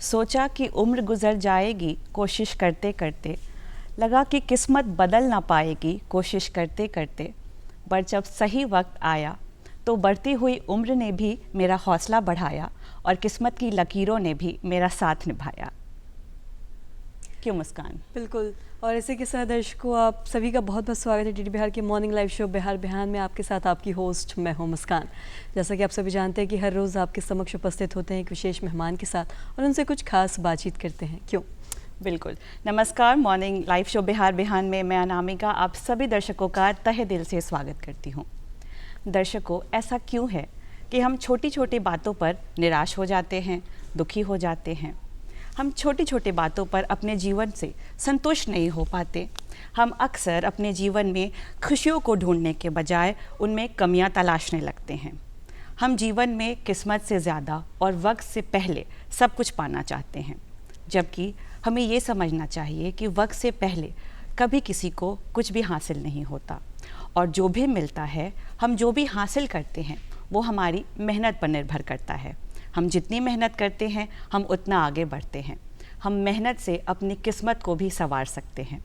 सोचा कि उम्र गुजर जाएगी कोशिश करते करते, लगा कि किस्मत बदल ना पाएगी कोशिश करते करते, पर जब सही वक्त आया तो बढ़ती हुई उम्र ने भी मेरा हौसला बढ़ाया और किस्मत की लकीरों ने भी मेरा साथ निभाया। क्यों मुस्कान? बिल्कुल। और इसी के साथ दर्शकों, आप सभी का बहुत बहुत स्वागत है डीडी बिहार के मॉर्निंग लाइव शो बिहार बिहान में। आपके साथ आपकी होस्ट मैं हूं मुस्कान। जैसा कि आप सभी जानते हैं कि हर रोज़ आपके समक्ष उपस्थित होते हैं एक विशेष मेहमान के साथ और उनसे कुछ खास बातचीत करते हैं। क्यों? बिल्कुल। नमस्कार, मॉर्निंग लाइव शो बिहार बिहान में मैं अनामिका आप सभी दर्शकों का तहे दिल से स्वागत करती हूँ। दर्शकों, ऐसा क्यों है कि हम छोटी छोटी बातों पर निराश हो जाते हैं, दुखी हो जाते हैं? हम छोटी छोटी बातों पर अपने जीवन से संतुष्ट नहीं हो पाते। हम अक्सर अपने जीवन में खुशियों को ढूंढने के बजाय उनमें कमियां तलाशने लगते हैं। हम जीवन में किस्मत से ज़्यादा और वक्त से पहले सब कुछ पाना चाहते हैं, जबकि हमें ये समझना चाहिए कि वक्त से पहले कभी किसी को कुछ भी हासिल नहीं होता, और जो भी मिलता है, हम जो भी हासिल करते हैं, वो हमारी मेहनत पर निर्भर करता है। हम जितनी मेहनत करते हैं, हम उतना आगे बढ़ते हैं। हम मेहनत से अपनी किस्मत को भी संवार सकते हैं।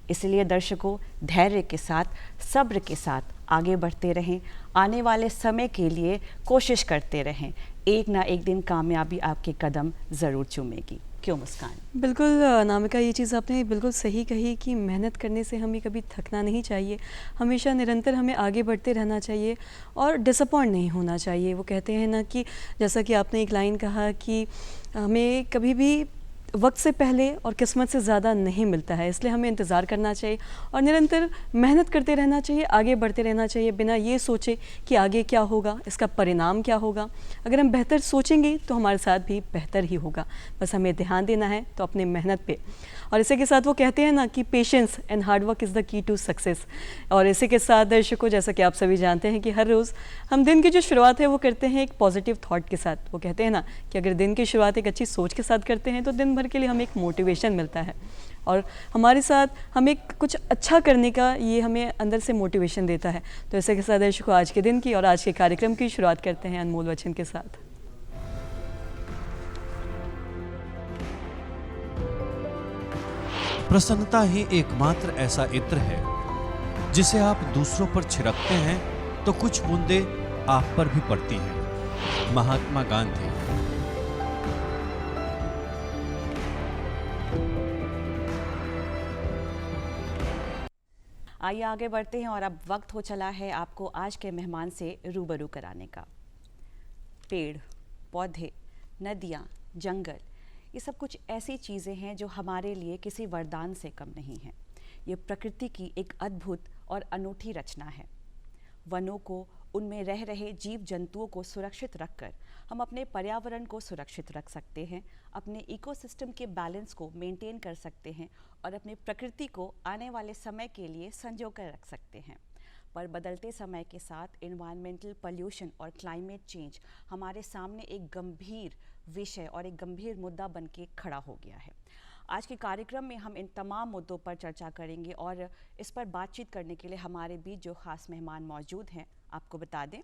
इसलिए दर्शकों, धैर्य के साथ, सब्र के साथ आगे बढ़ते रहें। आने वाले समय के लिए कोशिश करते रहें। एक ना एक दिन कामयाबी आपके कदम ज़रूर चूमेगी। क्यों मुस्कान? बिल्कुल अनामिका, ये चीज़ आपने बिल्कुल सही कही कि मेहनत करने से हमें कभी थकना नहीं चाहिए। हमेशा निरंतर हमें आगे बढ़ते रहना चाहिए और डिसअपॉइंट नहीं होना चाहिए। वो कहते हैं ना कि जैसा कि आपने एक लाइन कहा कि हमें कभी भी वक्त से पहले और किस्मत से ज़्यादा नहीं मिलता है, इसलिए हमें इंतज़ार करना चाहिए और निरंतर मेहनत करते रहना चाहिए, आगे बढ़ते रहना चाहिए, बिना ये सोचे कि आगे क्या होगा, इसका परिणाम क्या होगा। अगर हम बेहतर सोचेंगे तो हमारे साथ भी बेहतर ही होगा। बस हमें ध्यान देना है तो अपने मेहनत पे। और इसी के साथ वो कहते हैं ना कि patience and hard work is the key to success. और इसी के साथ दर्शकों, जैसा कि आप सभी जानते हैं कि हर रोज़ हम दिन की जो शुरुआत है वो करते हैं एक पॉजिटिव थॉट के साथ। वो कहते हैं ना कि अगर दिन की शुरुआत एक अच्छी सोच के साथ करते हैं तो दिन भर के लिए हमें एक मोटिवेशन मिलता है और हमारे साथ हमें कुछ अच्छा करने का ये हमें अंदर से मोटिवेशन देता है। तो इसी के साथ दर्शकों, आज के दिन की और आज के कार्यक्रम की शुरुआत करते हैं अनमोल वचन के साथ। प्रसन्नता ही एकमात्र ऐसा इत्र है जिसे आप दूसरों पर छिड़कते हैं तो कुछ बूंदे आप पर भी पड़ती हैं। महात्मा गांधी। आइए आगे बढ़ते हैं और अब वक्त हो चला है आपको आज के मेहमान से रूबरू कराने का। पेड़, पौधे, नदियाँ, जंगल, ये सब कुछ ऐसी चीज़ें हैं जो हमारे लिए किसी वरदान से कम नहीं हैं। ये प्रकृति की एक अद्भुत और अनूठी रचना है। वनों को, उनमें रह रहे जीव जंतुओं को सुरक्षित रखकर हम अपने पर्यावरण को सुरक्षित रख सकते हैं, अपने इकोसिस्टम के बैलेंस को मेंटेन कर सकते हैं और अपनी प्रकृति को आने वाले समय के लिए संजो कर रख सकते हैं। पर बदलते समय के साथ एनवायरमेंटल पॉल्यूशन और क्लाइमेट चेंज हमारे सामने एक गंभीर विषय और एक गंभीर मुद्दा बन के खड़ा हो गया है। आज के कार्यक्रम में हम इन तमाम मुद्दों पर चर्चा करेंगे और इस पर बातचीत करने के लिए हमारे बीच जो खास मेहमान मौजूद हैं, आपको बता दें,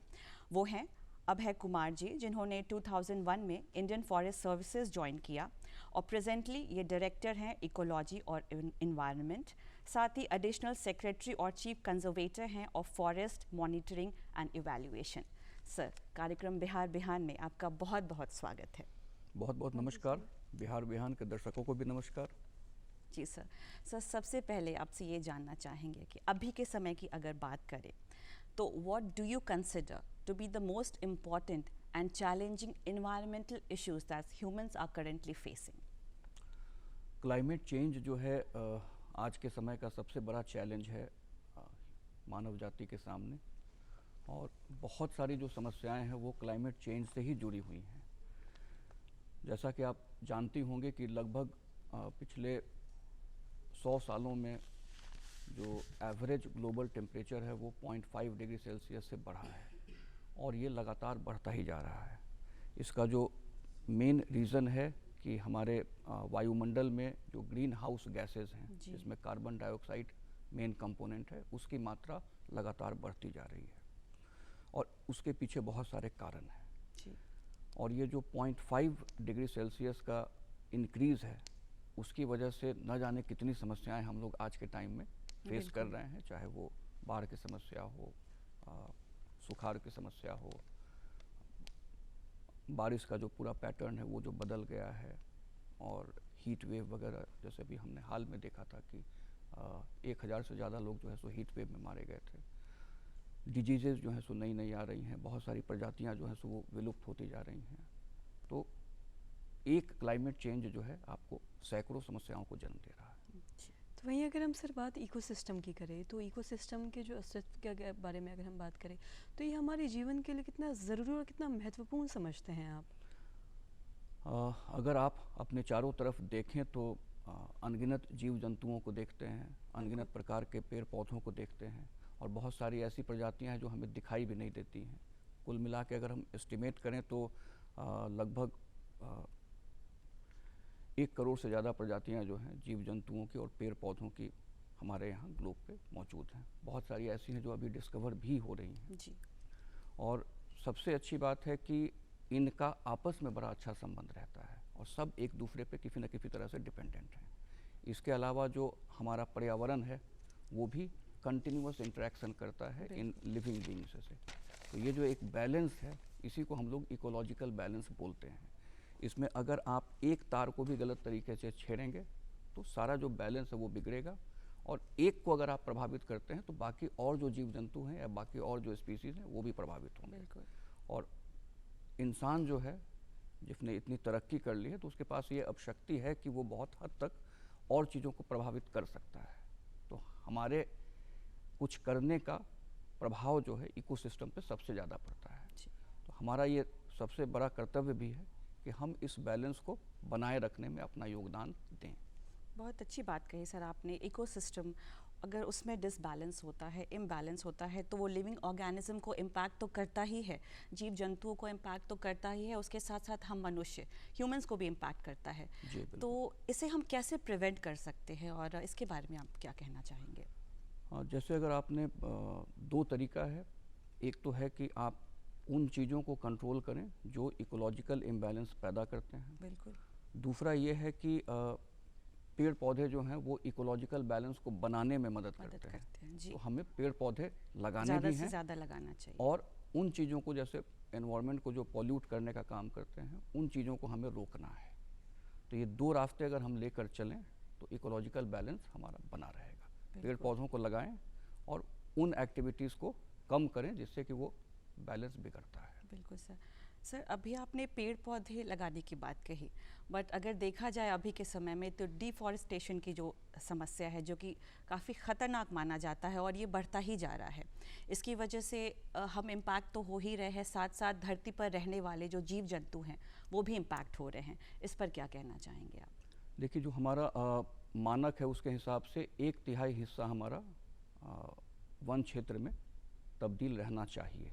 वो हैं अभय कुमार जी, जिन्होंने 2001 में इंडियन फॉरेस्ट सर्विसेज ज्वाइन किया और प्रेजेंटली ये डायरेक्टर हैं इकोलॉजी और इन्वायरमेंट, साथ ही एडिशनल सेक्रेटरी और चीफ कंजर्वेटर हैं of forest monitoring and evaluation. Sir, कार्यक्रम बिहार बिहान में आपका बहुत बहुत स्वागत है। बहुत बहुत नमस्कार। बिहार बिहान के दर्शकों को भी नमस्कार। जी सर, सबसे पहले आपसे ये जानना चाहेंगे कि अभी के समय की अगर बात करें तो what do you consider to be the most important and challenging environmental issues that humans are currently facing? Climate change जो है आज के समय का सबसे बड़ा चैलेंज है मानव जाति के सामने, और बहुत सारी जो समस्याएं हैं वो क्लाइमेट चेंज से ही जुड़ी हुई हैं। जैसा कि आप जानती होंगे कि लगभग पिछले 100 सालों में जो एवरेज ग्लोबल टेम्परेचर है वो 0.5 डिग्री सेल्सियस से बढ़ा है और ये लगातार बढ़ता ही जा रहा है। इसका जो मेन रीज़न है कि हमारे वायुमंडल में जो ग्रीन हाउस गैसेज हैं, जिसमें कार्बन डाइऑक्साइड मेन कंपोनेंट है, उसकी मात्रा लगातार बढ़ती जा रही है और उसके पीछे बहुत सारे कारण हैं। और ये जो 0.5 डिग्री सेल्सियस का इंक्रीज़ है उसकी वजह से न जाने कितनी समस्याएं हम लोग आज के टाइम में फेस कर रहे हैं, चाहे वो बाढ़ की समस्या हो, सुखाड़ की समस्या हो, बारिश का जो पूरा पैटर्न है वो जो बदल गया है, और हीट वेव वगैरह जैसे भी हमने हाल में देखा था कि 1000 से ज़्यादा लोग जो है सो हीट वेव में मारे गए थे। डिजीज़ेज़ जो हैं सो नई नई आ रही हैं, बहुत सारी प्रजातियां जो हैं सो वो विलुप्त होती जा रही हैं। तो एक क्लाइमेट चेंज जो है आपको सैकड़ों समस्याओं को जन्म दे रहा है। तो वहीं अगर हम सर बात इकोसिस्टम की करें, तो इकोसिस्टम के जो अस्तित्व के बारे में अगर हम बात करें, तो ये हमारे जीवन के लिए कितना ज़रूरी और कितना महत्वपूर्ण समझते हैं आप? अगर आप अपने चारों तरफ देखें तो अनगिनत जीव जंतुओं को देखते हैं, अनगिनत प्रकार के पेड़ पौधों को देखते हैं, और बहुत सारी ऐसी प्रजातियां हैं जो हमें दिखाई भी नहीं देती हैं। कुल मिला के अगर हम एस्टिमेट करें तो लगभग 1 करोड़ से ज़्यादा प्रजातियां जो हैं जीव जंतुओं की और पेड़ पौधों की हमारे यहाँ ग्लोब पे मौजूद हैं। बहुत सारी ऐसी हैं जो अभी डिस्कवर भी हो रही हैं जी। और सबसे अच्छी बात है कि इनका आपस में बड़ा अच्छा संबंध रहता है और सब एक दूसरे पे किसी न किसी तरह से डिपेंडेंट हैं। इसके अलावा जो हमारा पर्यावरण है वो भी कंटिन्यूअस इंटरेक्शन करता है इन लिविंग बीइंग्स से। तो ये जो एक बैलेंस है इसी को हम लोग इकोलॉजिकल बैलेंस बोलते हैं। इसमें अगर आप एक तार को भी गलत तरीके से छेड़ेंगे तो सारा जो बैलेंस है वो बिगड़ेगा, और एक को अगर आप प्रभावित करते हैं तो बाकी और जो जीव जंतु हैं या बाकी और जो स्पीसीज हैं वो भी प्रभावित होंगे। बिल्कुल। और इंसान जो है जिसने इतनी तरक्की कर ली है तो उसके पास ये अब शक्ति है कि वो बहुत हद तक और चीज़ों को प्रभावित कर सकता है। तो हमारे कुछ करने का प्रभाव जो है इकोसिस्टम पे सबसे ज़्यादा पड़ता है। तो हमारा ये सबसे बड़ा कर्तव्य भी है कि हम इस बैलेंस को बनाए रखने में अपना योगदान दें। बहुत अच्छी बात कही सर आपने। इकोसिस्टम अगर उसमें डिसबैलेंस होता है, इम्बैलेंस होता है, तो वो लिविंग ऑर्गेनिज्म को इम्पैक्ट तो करता ही है, जीव जंतुओं को इम्पैक्ट तो करता ही है, उसके साथ साथ हम मनुष्य ह्यूमंस को भी इम्पैक्ट करता है। तो इसे हम कैसे प्रिवेंट कर सकते हैं और इसके बारे में आप क्या कहना चाहेंगे? जैसे अगर आपने 2 तरीका है। एक तो है कि आप उन चीज़ों को कंट्रोल करें जो इकोलॉजिकल इम्बैलेंस पैदा करते हैं। बिल्कुल। दूसरा ये है कि पेड़ पौधे जो हैं वो इकोलॉजिकल बैलेंस को बनाने में मदद करते हैं। जी। तो हमें पेड़ पौधे लगाने ज़्यादा भी से हैं, ज़्यादा लगाना चाहिए, और उन चीज़ों को जैसे एनवायरनमेंट को जो पॉल्यूट करने का काम करते हैं उन चीज़ों को हमें रोकना है। तो ये 2 रास्ते अगर हम लेकर चलें तो इकोलॉजिकल बैलेंस हमारा बना रहेगा। पेड़ पौधों को लगाएं और उन एक्टिविटीज़ को कम करें जिससे कि वो बैलेंस बिगड़ता है। बिल्कुल सर। सर अभी आपने पेड़ पौधे लगाने की बात कही, बट अगर देखा जाए अभी के समय में तो डिफॉरेस्टेशन की जो समस्या है जो कि काफ़ी ख़तरनाक माना जाता है और ये बढ़ता ही जा रहा है, इसकी वजह से हम इम्पैक्ट तो हो ही रहे हैं, साथ साथ धरती पर रहने वाले जो जीव जंतु हैं वो भी इम्पैक्ट हो रहे हैं। इस पर क्या कहना चाहेंगे आप? देखिए, जो हमारा मानक है उसके हिसाब से 1/3 हिस्सा हमारा वन क्षेत्र में तब्दील रहना चाहिए।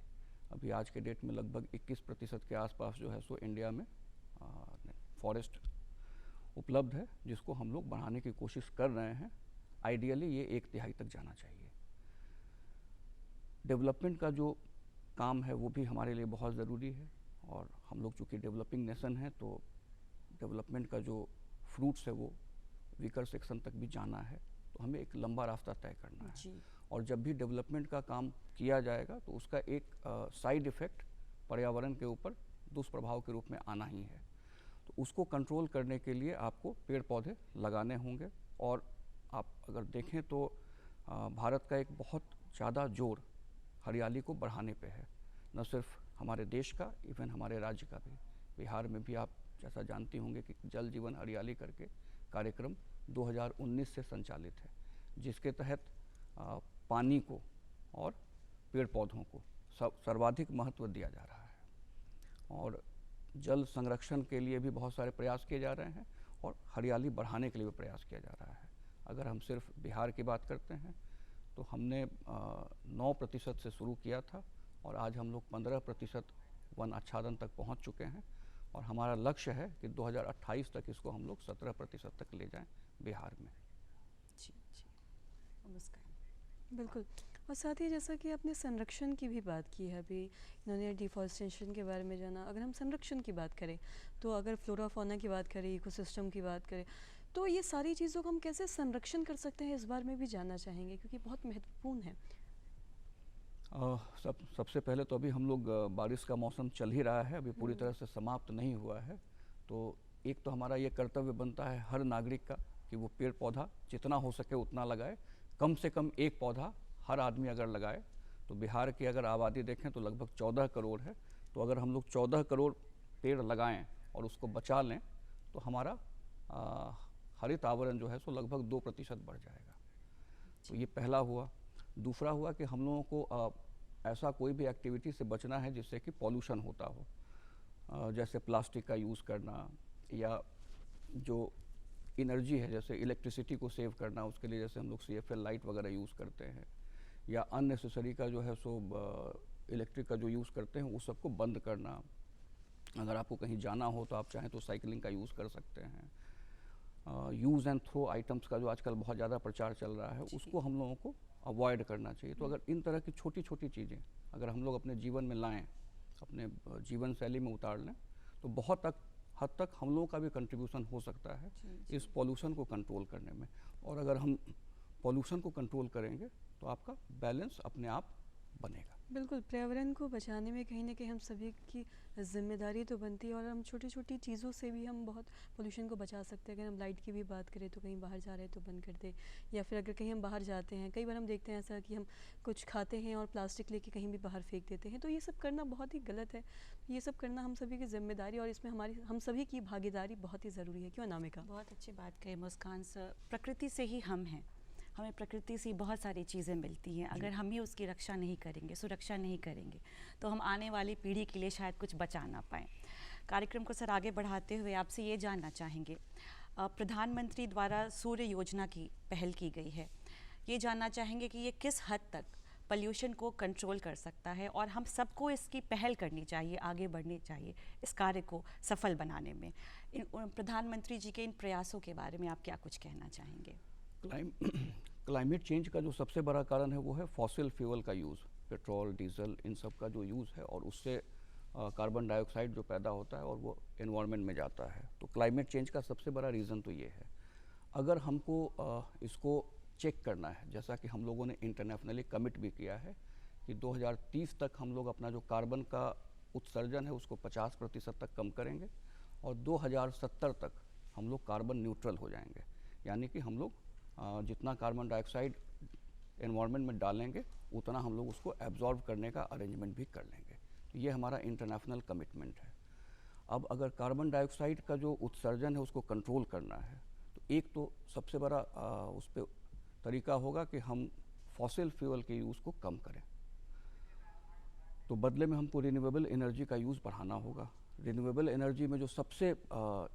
अभी आज के डेट में लगभग 21% के आसपास जो है सो इंडिया में फॉरेस्ट उपलब्ध है, जिसको हम लोग बढ़ाने की कोशिश कर रहे हैं। आइडियली ये 1/3 तक जाना चाहिए। डेवलपमेंट का जो काम है वो भी हमारे लिए बहुत ज़रूरी है, और हम लोग चूँकि डेवलपिंग नेशन है तो डेवलपमेंट का जो फ्रूट्स है वो वीकर सेक्शन तक भी जाना है। तो हमें एक लंबा रास्ता तय करना है, और जब भी डेवलपमेंट का काम किया जाएगा तो उसका एक साइड इफ़ेक्ट पर्यावरण के ऊपर दुष्प्रभाव के रूप में आना ही है। तो उसको कंट्रोल करने के लिए आपको पेड़ पौधे लगाने होंगे। और आप अगर देखें तो भारत का एक बहुत ज़्यादा जोर हरियाली को बढ़ाने पे है, न सिर्फ हमारे देश का, इवन हमारे राज्य का भी। बिहार में भी आप जैसा जानती होंगे कि जल जीवन हरियाली करके कार्यक्रम 2019 से संचालित है, जिसके तहत पानी को और पेड़ पौधों को सर्वाधिक महत्व दिया जा रहा है, और जल संरक्षण के लिए भी बहुत सारे प्रयास किए जा रहे हैं, और हरियाली बढ़ाने के लिए भी प्रयास किया जा रहा है। अगर हम सिर्फ बिहार की बात करते हैं तो हमने 9% से शुरू किया था, और आज हम लोग 15% वन आच्छादन तक पहुंच चुके हैं, और हमारा लक्ष्य है कि 2028 तक इसको हम लोग 17% तक ले जाएं बिहार में। जी जी, नमस्कार। बिल्कुल। और साथ ही जैसा कि आपने संरक्षण की भी बात की है, अभी इन्होंने डिफॉरेस्टेशन के बारे में जाना। अगर हम संरक्षण की बात करें तो अगर फ्लोरा फौना की बात करें, इकोसिस्टम की बात करें, तो ये सारी चीज़ों का हम कैसे संरक्षण कर सकते हैं, इस बारे में भी जानना चाहेंगे क्योंकि बहुत महत्वपूर्ण है। सबसे पहले तो अभी हम लोग बारिश का मौसम चल ही रहा है, अभी पूरी तरह से समाप्त नहीं हुआ है। तो एक तो हमारा ये कर्तव्य बनता है हर नागरिक का कि वो पेड़ पौधा जितना हो सके उतना लगाए। कम से कम एक पौधा हर आदमी अगर लगाए, तो बिहार की अगर आबादी देखें तो लगभग 14 करोड़ है। तो अगर हम लोग 14 करोड़ पेड़ लगाएं और उसको बचा लें तो हमारा हरित आवरण जो है सो लगभग 2% बढ़ जाएगा। तो ये पहला हुआ। दूसरा हुआ कि हम लोगों को ऐसा कोई भी एक्टिविटी से बचना है जिससे कि पॉल्यूशन होता हो, जैसे प्लास्टिक का यूज़ करना या जो एनर्जी है जैसे इलेक्ट्रिसिटी को सेव करना, उसके लिए जैसे हम लोग CFL लाइट वगैरह यूज़ करते हैं, या अननेसेसरी का जो है सो इलेक्ट्रिक का जो यूज़ करते हैं उस सबको बंद करना। अगर आपको कहीं जाना हो तो आप चाहें तो साइकिलिंग का यूज़ कर सकते हैं। यूज़ एंड थ्रो आइटम्स का जो आजकल बहुत ज़्यादा प्रचार चल रहा है उसको हम लोगों को अवॉइड करना चाहिए। तो अगर इन तरह की छोटी छोटी चीज़ें अगर हम लोग अपने जीवन में लाएं, अपने जीवन शैली में उतार लें, तो बहुत हद तक हम लोगों का भी कंट्रीब्यूशन हो सकता है इस पॉल्यूशन को कंट्रोल करने में। और अगर हम पॉल्यूशन को कंट्रोल करेंगे तो आपका बैलेंस अपने आप बनेगा। बिल्कुल, पर्यावरण को बचाने में कहीं न कहीं हम सभी की ज़िम्मेदारी तो बनती है और हम छोटी-छोटी चीज़ों से भी हम बहुत पोल्यूशन को बचा सकते हैं। अगर हम लाइट की भी बात करें तो कहीं बाहर जा रहे हैं तो बंद कर दें, या फिर अगर कहीं हम बाहर जाते हैं, कई बार हम देखते हैं ऐसा कि हम कुछ खाते हैं और प्लास्टिक लेके कहीं भी बाहर फेंक देते हैं, तो ये सब करना बहुत ही गलत है। ये सब करना हम सभी की ज़िम्मेदारी और इसमें हम सभी की भागीदारी बहुत ही ज़रूरी है। क्यों अनामिका? बहुत अच्छी बात कही मुस्कान सर। प्रकृति से ही हम हैं, हमें प्रकृति से बहुत सारी चीज़ें मिलती हैं। अगर हम ही उसकी रक्षा नहीं करेंगे, सुरक्षा नहीं करेंगे, तो हम आने वाली पीढ़ी के लिए शायद कुछ बचा ना पाएँ। कार्यक्रम को सर आगे बढ़ाते हुए आपसे ये जानना चाहेंगे, प्रधानमंत्री द्वारा सूर्य योजना की पहल की गई है, ये जानना चाहेंगे कि ये किस हद तक पॉल्यूशन को कंट्रोल कर सकता है और हम सबको इसकी पहल करनी चाहिए, आगे बढ़नी चाहिए इस कार्य को सफल बनाने में। प्रधानमंत्री जी के इन प्रयासों के बारे में आप क्या कुछ कहना चाहेंगे? क्लाइमेट चेंज का जो सबसे बड़ा कारण है वो है फॉसिल फ्यूल का यूज़, पेट्रोल, डीजल, इन सब का जो यूज़ है, और उससे कार्बन डाइऑक्साइड जो पैदा होता है और वो एनवायरनमेंट में जाता है। तो क्लाइमेट चेंज का सबसे बड़ा रीज़न तो ये है। अगर हमको इसको चेक करना है, जैसा कि हम लोगों ने इंटरनेशनली कमिट भी किया है कि 2030 तक हम लोग अपना जो कार्बन का उत्सर्जन है उसको 50% तक कम करेंगे और 2070 तक हम लोग कार्बन न्यूट्रल हो जाएंगे। यानी कि हम लोग जितना कार्बन डाइऑक्साइड एनवायरनमेंट में डालेंगे उतना हम लोग उसको एब्जॉर्ब करने का अरेंजमेंट भी कर लेंगे। तो ये हमारा इंटरनेशनल कमिटमेंट है। अब अगर कार्बन डाइऑक्साइड का जो उत्सर्जन है उसको कंट्रोल करना है, तो एक तो सबसे बड़ा उस पर तरीका होगा कि हम फॉसिल फ्यूल के यूज़ को कम करें। तो बदले में हमको रिन्यूएबल एनर्जी का यूज़ बढ़ाना होगा। रिन्यूएबल एनर्जी में जो सबसे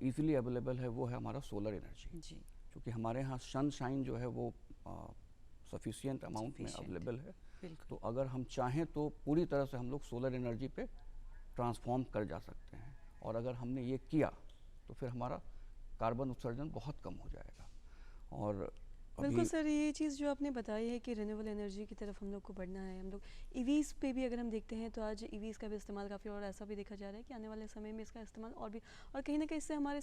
ईज़िली अवेलेबल है वो है हमारा सोलर एनर्जी जी। क्योंकि हमारे यहाँ सनशाइन जो है वो सफिशिएंट अमाउंट में अवेलेबल है। तो अगर हम चाहें तो पूरी तरह से हम लोग सोलर एनर्जी पे ट्रांसफॉर्म कर जा सकते हैं, और अगर हमने ये किया तो फिर हमारा कार्बन उत्सर्जन बहुत कम हो जाएगा। और बिल्कुल सर, ये चीज़ जो आपने बताई है कि रिन्यूएबल एनर्जी की तरफ हम लोग को बढ़ना है, हम लोग ईवीज़ पे भी अगर हम देखते हैं तो आज ईवीज़ का भी इस्तेमाल काफ़ी, और ऐसा भी देखा जा रहा है कि आने वाले समय में इसका इस्तेमाल और भी, और कहीं ना कहीं इससे हमारे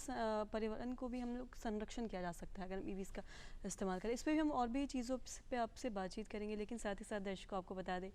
पर्यावरण को भी हम लोग संरक्षण किया जा सकता है अगर हम ईवीज़ का इस्तेमाल करें। इस पर भी हम और भी चीज़ों पर आपसे बातचीत करेंगे, लेकिन साथ ही साथ दर्शकों आपको बता दें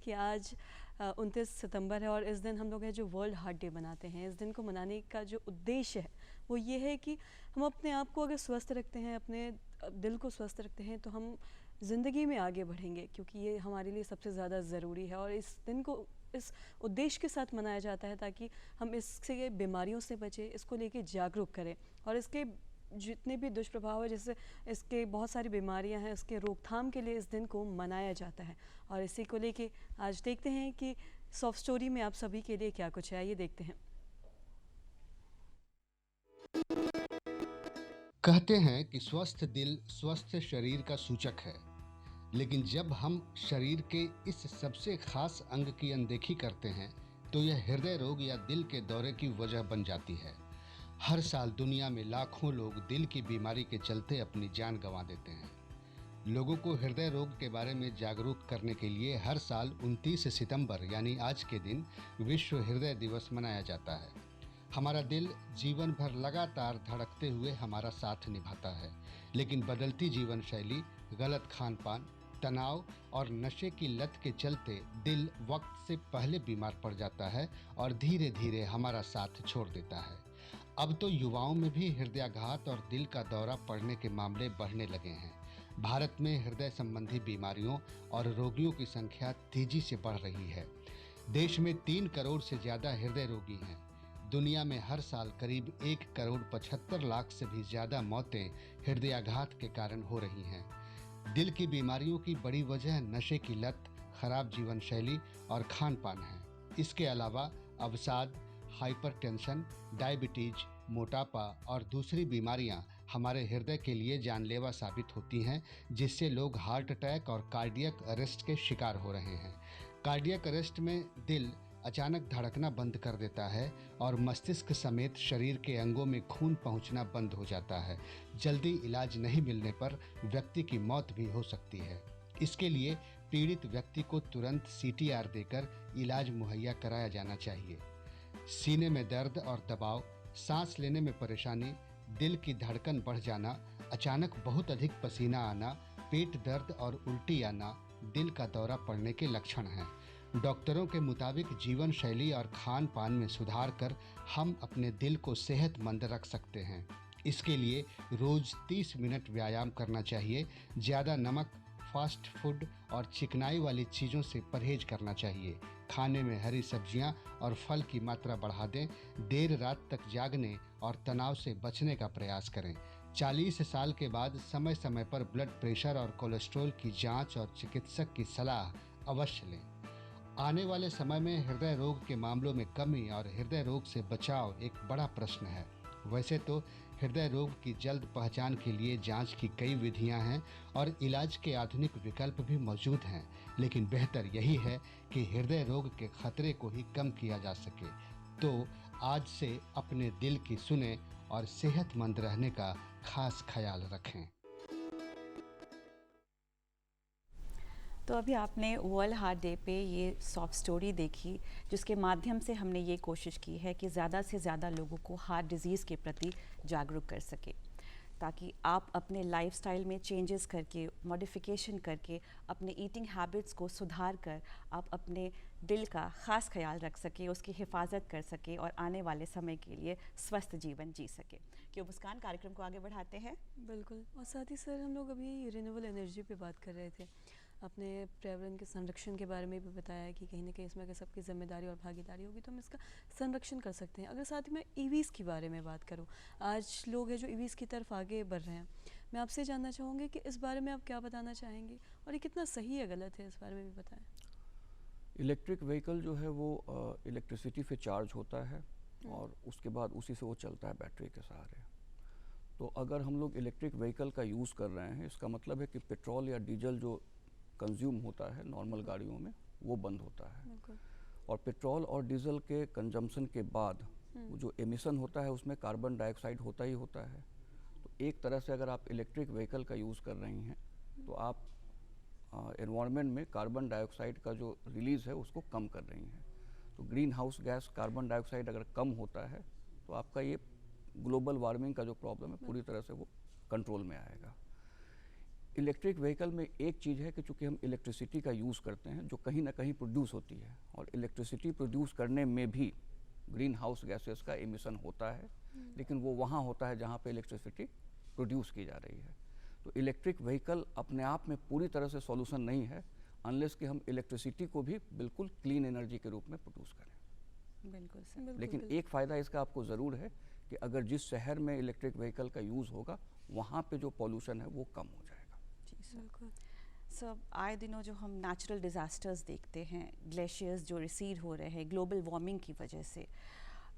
कि आज 29 सितंबर है और इस दिन हम लोग है जो वर्ल्ड हार्ट डे मनाते हैं। इस दिन को मनाने का जो उद्देश्य है वो ये है कि हम अपने आप को अगर स्वस्थ रखते हैं, अपने दिल को स्वस्थ रखते हैं, तो हम ज़िंदगी में आगे बढ़ेंगे, क्योंकि ये हमारे लिए सबसे ज़्यादा ज़रूरी है। और इस दिन को इस उद्देश्य के साथ मनाया जाता है ताकि हम इससे बीमारियों से बचें, इसको लेके जागरूक करें, और इसके जितने भी दुष्प्रभाव है, जैसे इसके बहुत सारी बीमारियां हैं, उसके रोकथाम के लिए इस दिन को मनाया जाता है। और इसी को लेके आज देखते हैं कि सॉफ्ट स्टोरी में आप सभी के लिए क्या कुछ है, ये देखते हैं। कहते हैं कि स्वस्थ दिल स्वस्थ शरीर का सूचक है, लेकिन जब हम शरीर के इस सबसे खास अंग की अनदेखी करते हैं तो यह हृदय रोग या दिल के दौरे की वजह बन जाती है। हर साल दुनिया में लाखों लोग दिल की बीमारी के चलते अपनी जान गंवा देते हैं। लोगों को हृदय रोग के बारे में जागरूक करने के लिए हर साल 29 सितंबर यानी आज के दिन विश्व हृदय दिवस मनाया जाता है। हमारा दिल जीवन भर लगातार धड़कते हुए हमारा साथ निभाता है, लेकिन बदलती जीवन शैली, गलत खान पान, तनाव और नशे की लत के चलते दिल वक्त से पहले बीमार पड़ जाता है और धीरे धीरे हमारा साथ छोड़ देता है। अब तो युवाओं में भी हृदयाघात और दिल का दौरा पड़ने के मामले बढ़ने लगे हैं। भारत में हृदय संबंधी बीमारियों और रोगियों की संख्या तेजी से बढ़ रही है। देश में 3 करोड़ से ज़्यादा हृदय रोगी हैं। दुनिया में हर साल करीब 1 करोड़ 75 लाख से भी ज़्यादा मौतें हृदयाघात के कारण हो रही हैं। दिल की बीमारियों की बड़ी वजह नशे की लत, खराब जीवन शैली और खान पान है। इसके अलावा अवसाद, हाइपरटेंशन, डायबिटीज, मोटापा और दूसरी बीमारियां हमारे हृदय के लिए जानलेवा साबित होती हैं, जिससे लोग हार्ट अटैक और कार्डियक अरेस्ट के शिकार हो रहे हैं। कार्डियक अरेस्ट में दिल अचानक धड़कना बंद कर देता है और मस्तिष्क समेत शरीर के अंगों में खून पहुंचना बंद हो जाता है। जल्दी इलाज नहीं मिलने पर व्यक्ति की मौत भी हो सकती है। इसके लिए पीड़ित व्यक्ति को तुरंत CTR देकर इलाज मुहैया कराया जाना चाहिए। सीने में दर्द और दबाव, सांस लेने में परेशानी, दिल की धड़कन बढ़ जाना, अचानक बहुत अधिक पसीना आना, पेट दर्द और उल्टी आना दिल का दौरा पड़ने के लक्षण हैं। डॉक्टरों के मुताबिक जीवन शैली और खान पान में सुधार कर हम अपने दिल को सेहतमंद रख सकते हैं। इसके लिए रोज 30 मिनट व्यायाम करना चाहिए। ज़्यादा नमक, फास्ट फूड और चिकनाई वाली चीज़ों से परहेज करना चाहिए। खाने में हरी सब्जियां और फल की मात्रा बढ़ा दें। देर रात तक जागने और तनाव से बचने का प्रयास करें। 40 साल के बाद समय समय पर ब्लड प्रेशर और कोलेस्ट्रॉल की जांच और चिकित्सक की सलाह अवश्य लें। आने वाले समय में हृदय रोग के मामलों में कमी और हृदय रोग से बचाव एक बड़ा प्रश्न है। वैसे तो हृदय रोग की जल्द पहचान के लिए जांच की कई विधियां हैं और इलाज के आधुनिक विकल्प भी मौजूद हैं, लेकिन बेहतर यही है कि हृदय रोग के खतरे को ही कम किया जा सके। तो आज से अपने दिल की सुने और सेहतमंद रहने का खास ख्याल रखें। तो अभी आपने वर्ल्ड हार्ट डे पे ये सॉफ्ट स्टोरी देखी, जिसके माध्यम से हमने ये कोशिश की है कि ज़्यादा से ज़्यादा लोगों को हार्ट डिज़ीज़ के प्रति जागरूक कर सके, ताकि आप अपने लाइफस्टाइल में चेंजेस करके, मॉडिफिकेशन करके, अपने ईटिंग हैबिट्स को सुधार कर आप अपने दिल का ख़ास ख्याल रख सके, उसकी हिफाजत कर सके और आने वाले समय के लिए स्वस्थ जीवन जी सके। क्यों मुस्कान, कार्यक्रम को आगे बढ़ाते हैं। बिल्कुल। और साथ ही सर, हम लोग अभी रिन्यूएबल एनर्जी पे बात कर रहे थे। अपने पर्यावरण के संरक्षण के बारे में भी बताया कि कहीं ना कहीं इसमें अगर सबकी जिम्मेदारी और भागीदारी होगी तो हम इसका संरक्षण कर सकते हैं। अगर साथ ही मैं EVs के बारे में बात करूं, आज लोग हैं जो EVs की तरफ आगे बढ़ रहे हैं। मैं आपसे जानना चाहूँगी कि इस बारे में आप क्या बताना चाहेंगे और ये कितना सही है, गलत है, इस बारे में भी बताएं। इलेक्ट्रिक व्हीकल जो है वो इलेक्ट्रिसिटी से चार्ज होता है और उसके बाद उसी से वो चलता है बैटरी के सहारे। तो अगर हम लोग इलेक्ट्रिक व्हीकल का यूज़ कर रहे हैं, इसका मतलब है कि पेट्रोल या डीजल जो कंज्यूम होता है नॉर्मल गाड़ियों में, वो बंद होता है। और पेट्रोल और डीजल के कंजम्पशन के बाद जो एमिशन होता है उसमें कार्बन डाइऑक्साइड होता ही होता है। तो एक तरह से अगर आप इलेक्ट्रिक व्हीकल का यूज़ कर रही हैं तो आप एनवायरनमेंट में कार्बन डाइऑक्साइड का जो रिलीज़ है उसको कम कर रही हैं। तो green house gas carbon dioxide अगर कम होता है तो आपका ये ग्लोबल वार्मिंग का जो प्रॉब्लम है पूरी तरह से वो कंट्रोल में आएगा। इलेक्ट्रिक व्हीकल में एक चीज़ है कि चूँकि हम इलेक्ट्रिसिटी का यूज़ करते हैं जो कहीं ना कहीं प्रोड्यूस होती है, और इलेक्ट्रिसिटी प्रोड्यूस करने में भी ग्रीन हाउस गैसेस का एमिशन होता है, लेकिन वो वहाँ होता है जहाँ पे इलेक्ट्रिसिटी प्रोड्यूस की जा रही है। तो इलेक्ट्रिक व्हीकल अपने आप में पूरी तरह से सॉल्यूशन नहीं है अनलेस कि हम इलेक्ट्रिसिटी को भी बिल्कुल क्लीन एनर्जी के रूप में प्रोड्यूस करें। बिल्कुल सर। लेकिन एक फ़ायदा इसका आपको ज़रूर है कि अगर जिस शहर में इलेक्ट्रिक व्हीकल का यूज़ होगा वहाँ पे जो पॉल्यूशन है वो कम हो जाएगा। जी सर। सर, आए दिनों जो हम नेचुरल डिज़ास्टर्स देखते हैं, ग्लेशियर्स जो रिसीड हो रहे हैं ग्लोबल वार्मिंग की वजह से,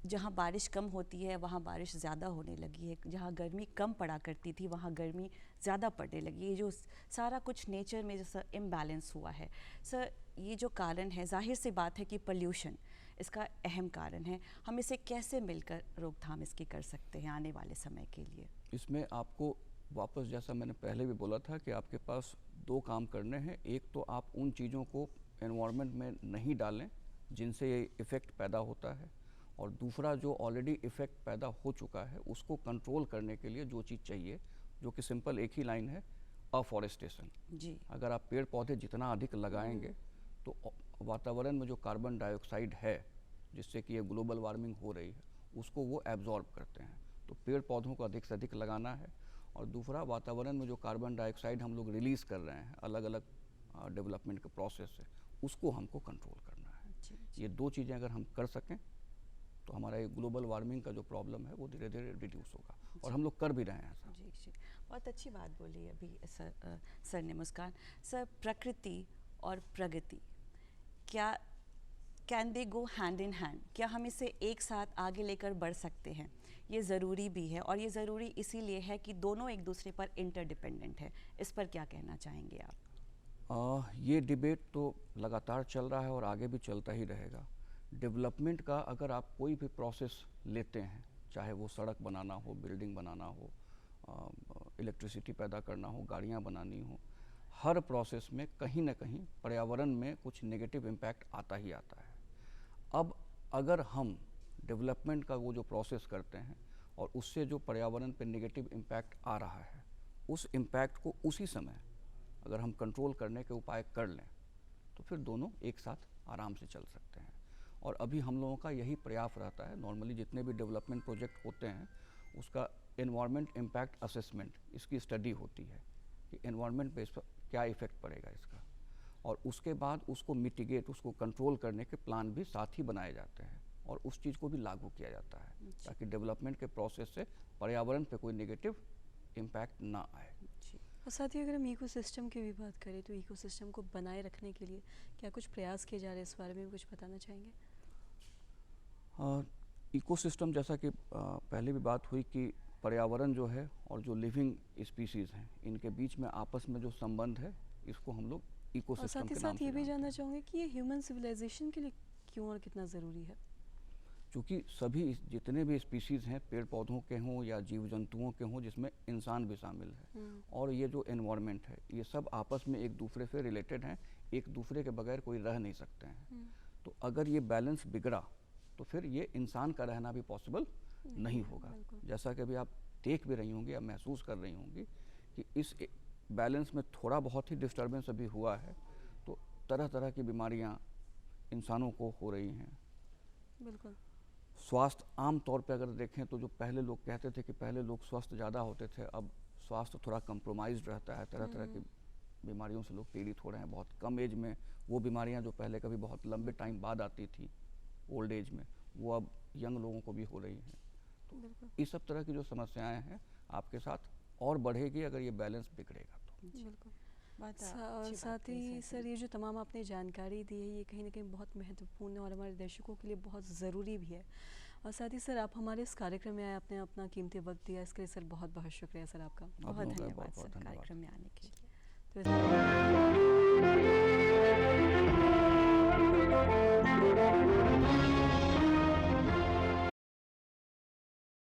जहाँ बारिश कम होती है वहाँ बारिश ज़्यादा होने लगी है, जहाँ गर्मी कम पड़ा करती थी वहाँ गर्मी ज़्यादा पड़ने लगी है। ये जो सारा कुछ नेचर में जैसा इम्बैलेंस हुआ है सर, ये जो कारण है, जाहिर सी बात है कि पोल्यूशन इसका अहम कारण है। हम इसे कैसे मिलकर रोकथाम इसकी कर सकते हैं आने वाले समय के लिए? इसमें आपको वापस जैसा मैंने पहले भी बोला था कि आपके पास दो काम करने हैं। एक तो आप उन चीज़ों को एनवायरनमेंट में नहीं डालें जिनसे ये इफ़ेक्ट पैदा होता है, और दूसरा जो ऑलरेडी इफ़ेक्ट पैदा हो चुका है उसको कंट्रोल करने के लिए जो चीज़ चाहिए, जो कि सिंपल एक ही लाइन है, अफॉरेस्टेशन। जी। अगर आप पेड़ पौधे जितना अधिक लगाएंगे तो वातावरण में जो कार्बन डाइऑक्साइड है जिससे कि ये ग्लोबल वार्मिंग हो रही है उसको वो एब्जॉर्ब करते हैं। तो पेड़ पौधों को अधिक से अधिक लगाना है, और दूसरा वातावरण में जो कार्बन डाइऑक्साइड हम लोग रिलीज़ कर रहे हैं अलग अलग डेवलपमेंट के प्रोसेस से, उसको हमको कंट्रोल करना है। जी। ये दो चीज़ें अगर हम कर सकें तो हमारा ये ग्लोबल वार्मिंग का जो प्रॉब्लम है वो धीरे धीरे रिड्यूस होगा, और हम लोग कर भी रहे हैं ऐसा। जी जी, बहुत अच्छी बात बोली अभी सर ने। मुस्कान सर, प्रकृति और प्रगति क्या can they go hand in hand? क्या हम इसे एक साथ आगे लेकर बढ़ सकते हैं? ये ज़रूरी भी है, और ये ज़रूरी इसीलिए है कि दोनों एक दूसरे पर इंटरडिपेंडेंट है। इस पर क्या कहना चाहेंगे आप? ये डिबेट तो लगातार चल रहा है और आगे भी चलता ही रहेगा। डेवलपमेंट का अगर आप कोई भी प्रोसेस लेते हैं, चाहे वो सड़क बनाना हो, बिल्डिंग बनाना हो, इलेक्ट्रिसिटी पैदा करना हो, गाड़ियाँ बनानी हो, हर प्रोसेस में कहीं ना कहीं पर्यावरण में कुछ नेगेटिव इम्पैक्ट आता ही आता है। अब अगर हम डेवलपमेंट का वो जो प्रोसेस करते हैं और उससे जो पर्यावरण पे नेगेटिव इम्पैक्ट आ रहा है, उस इम्पैक्ट को उसी समय अगर हम कंट्रोल करने के उपाय कर लें तो फिर दोनों एक साथ आराम से चल सकते हैं। और अभी हम लोगों का यही प्रयास रहता है, नॉर्मली जितने भी डेवलपमेंट प्रोजेक्ट होते हैं उसका एनवायरनमेंट इम्पैक्ट असेसमेंट, इसकी स्टडी होती है कि एनवायरनमेंट पे इस पर क्या इफ़ेक्ट पड़ेगा इसका, और उसके बाद उसको मिटिगेट, उसको कंट्रोल करने के प्लान भी साथ ही बनाए जाते हैं और उस चीज़ को भी लागू किया जाता है ताकि डेवलपमेंट के प्रोसेस से पर्यावरण पे कोई नेगेटिव इम्पैक्ट ना आए। और साथ ही अगर हम इकोसिस्टम की भी बात करें तो इकोसिस्टम को बनाए रखने के लिए क्या कुछ प्रयास किए जा रहे हैं, इस बारे में भी कुछ बताना चाहेंगे? इकोसिस्टम जैसा कि पहले भी बात हुई कि पर्यावरण जो है और जो लिविंग स्पीसीज़ हैं इनके बीच में आपस में जो संबंध है इसको हम लोग और इकोसिस्टम साथ ही के नाम साथ से ये भी जानते जानना हैं। चाहूँगी कि ये ह्यूमन सिविलाइजेशन के लिए क्यों और कितना ज़रूरी है? क्योंकि सभी जितने भी स्पीसीज़ हैं, पेड़ पौधों के हों या जीव जंतुओं के हों, जिसमें इंसान भी शामिल है, और ये जो एनवायरनमेंट है ये सब आपस में एक दूसरे से रिलेटेड हैं, एक दूसरे के बगैर कोई रह नहीं सकते हैं। तो अगर ये बैलेंस बिगड़ा तो फिर ये इंसान का रहना भी पॉसिबल नहीं होगा। जैसा कि अभी आप देख भी रही होंगी या महसूस कर रही होंगी कि इस बैलेंस में थोड़ा बहुत ही डिस्टर्बेंस अभी हुआ है तो तरह तरह की बीमारियां इंसानों को हो रही हैं। बिल्कुल। स्वास्थ्य आम तौर पे अगर देखें तो जो पहले लोग कहते थे कि पहले लोग स्वस्थ ज़्यादा होते थे, अब स्वास्थ्य थोड़ा कंप्रोमाइज्ड रहता है, तरह तरह की बीमारियों से लोग पीड़ित हो रहे हैं बहुत कम एज में। वो बीमारियां जो पहले कभी बहुत लंबे टाइम बाद आती थी ओल्ड एज में, वो अब यंग लोगों को भी हो रही हैं। तो इस सब तरह की जो समस्याएं हैं आपके साथ और बढ़ेगी अगर ये बैलेंस बिगड़ेगा तो। बिल्कुल। बहुत और अच्छी बात साथ कही ही सर, ये जो तमाम आपने जानकारी दी है ये कहीं ना कहीं बहुत महत्वपूर्ण है और हमारे दर्शकों के लिए बहुत ज़रूरी भी है। और साथ ही सर, आप हमारे इस कार्यक्रम में आए, आपने अपना कीमती वक्त दिया, इसके लिए सर बहुत बहुत शुक्रिया सर आपका। बहुत लोगों का धन्यवाद बहुत-बहुत सर धन्यवाद। कार्यक्रम में आने के लिए। तो